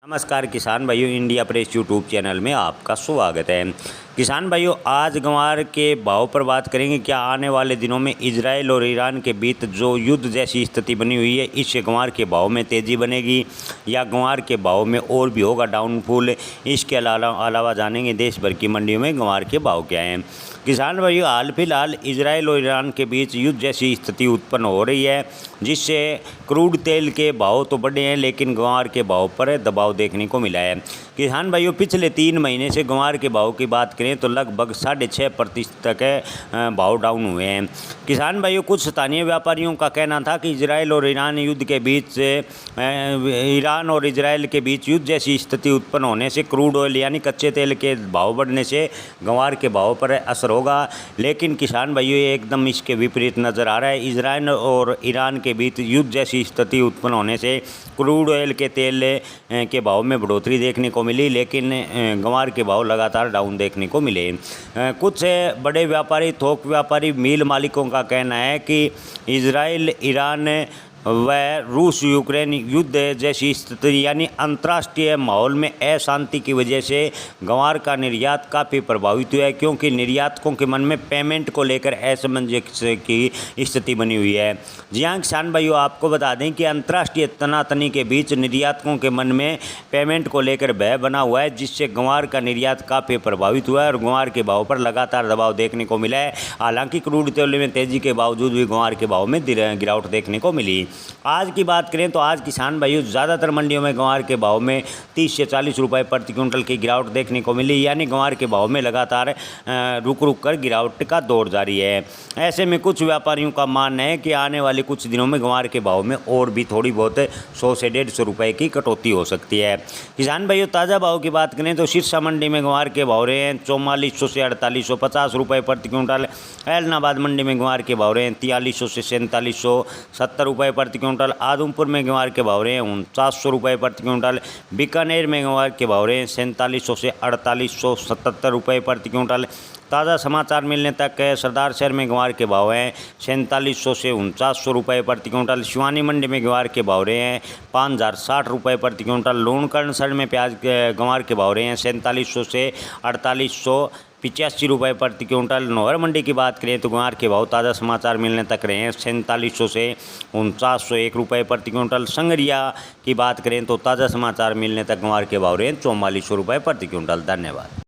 नमस्कार किसान भाइयों, इंडिया प्रेस यूट्यूब चैनल में आपका स्वागत है। किसान भाइयों, आज ग्वार के भाव पर बात करेंगे। क्या आने वाले दिनों में इजराइल और ईरान के बीच जो युद्ध जैसी स्थिति बनी हुई है, इससे ग्वार के भाव में तेज़ी बनेगी या ग्वार के भाव में और भी होगा डाउनफॉल? इसके अलावा जानेंगे देश भर की मंडियों में ग्वार के भाव क्या हैं। किसान भाइयों, हाल फिलहाल इजराइल और ईरान के बीच युद्ध जैसी स्थिति उत्पन्न हो रही है, जिससे क्रूड तेल के भाव तो बढ़े हैं, लेकिन ग्वार के भाव पर दबाव देखने को मिला है। किसान भाइयों, पिछले 3 महीने से ग्वार के भाव की बात करें तो लगभग 6.5% तक भाव डाउन हुए हैं। किसान भाइयों, कुछ स्थानीय व्यापारियों का कहना था कि इजराइल और ईरान युद्ध के बीच ईरान और इजराइल के बीच युद्ध जैसी स्थिति उत्पन्न होने से क्रूड ऑयल यानी कच्चे तेल के भाव बढ़ने से ग्वार के भाव पर असर होगा, लेकिन किसान भाइयों ये एकदम इसके विपरीत नज़र आ रहा है। इजराइल और ईरान के बीच युद्ध जैसी स्थिति उत्पन्न होने से क्रूड ऑयल के तेल के भाव में बढ़ोतरी देखने को मिली, लेकिन ग्वार के भाव लगातार डाउन देखने को मिले। कुछ बड़े व्यापारी, थोक व्यापारी, मिल मालिकों का कहना है कि इजराइल, ईरान व रूस यूक्रेन युद्ध जैसी स्थिति यानी अंतर्राष्ट्रीय माहौल में अशांति की वजह से ग्वार का निर्यात काफ़ी प्रभावित हुआ है, क्योंकि निर्यातकों के मन में पेमेंट को लेकर असमंजस की स्थिति बनी हुई है। जी हाँ किसान भाइयों, आपको बता दें कि अंतर्राष्ट्रीय तनातनी के बीच निर्यातकों के मन में पेमेंट को लेकर भय बना हुआ है, जिससे ग्वार का निर्यात काफ़ी प्रभावित हुआ है और ग्वार के भाव पर लगातार दबाव देखने को मिला है। हालांकि क्रूड तेल में तेज़ी के बावजूद भी ग्वार के भाव में गिरावट देखने को मिली। आज की बात करें तो आज किसान भाइयों, ज़्यादातर मंडियों में ग्वार के भाव में 30 से 40 रुपये प्रति क्विंटल की गिरावट देखने को मिली, यानी ग्वार के भाव में लगातार रुक रुक कर गिरावट का दौर जारी है। ऐसे में कुछ व्यापारियों का मानना है कि आने वाले कुछ दिनों में ग्वार के भाव में और भी थोड़ी बहुत 100 से 150 रुपये की कटौती हो सकती है। किसान भाइयों, ताज़ा भाव की बात करें तो सिरसा मंडी में ग्वार के भाव रहे हैं 4400 से 4850 रुपये प्रति क्विंटल। ऐलनाबाद मंडी में ग्वार के भाव रहे हैं 4300 से 4770 रुपये प्रति क्विंटल। आदमपुर में ग्वार के भाव रहे हैं 4900 रुपये प्रति क्विंटल। बीकानेर में ग्वार के भाव रहे हैं 4700 से 4877 रुपये प्रति क्विंटल। ताज़ा समाचार मिलने तक सरदार शहर में ग्वार के भाव हैं 4700 से 4900 रुपये प्रति क्विंटल। शिवानी मंडी में ग्वार के भाव रहे हैं 5060 रुपये प्रति क्विंटल। लूणकरण शहर में प्याज ग्वार के भाव रहे हैं 4700 से 4885 रुपये प्रति क्विंटल। नौहर मंडी की बात करें तो ग्वार के भाव ताज़ा समाचार मिलने तक रहे हैं 4700 से 4901 रुपये प्रति क्विंटल। संगरिया की बात करें तो ताज़ा समाचार मिलने तक ग्वार के भाव रहे हैं 4400 रुपये प्रति क्विंटल। धन्यवाद।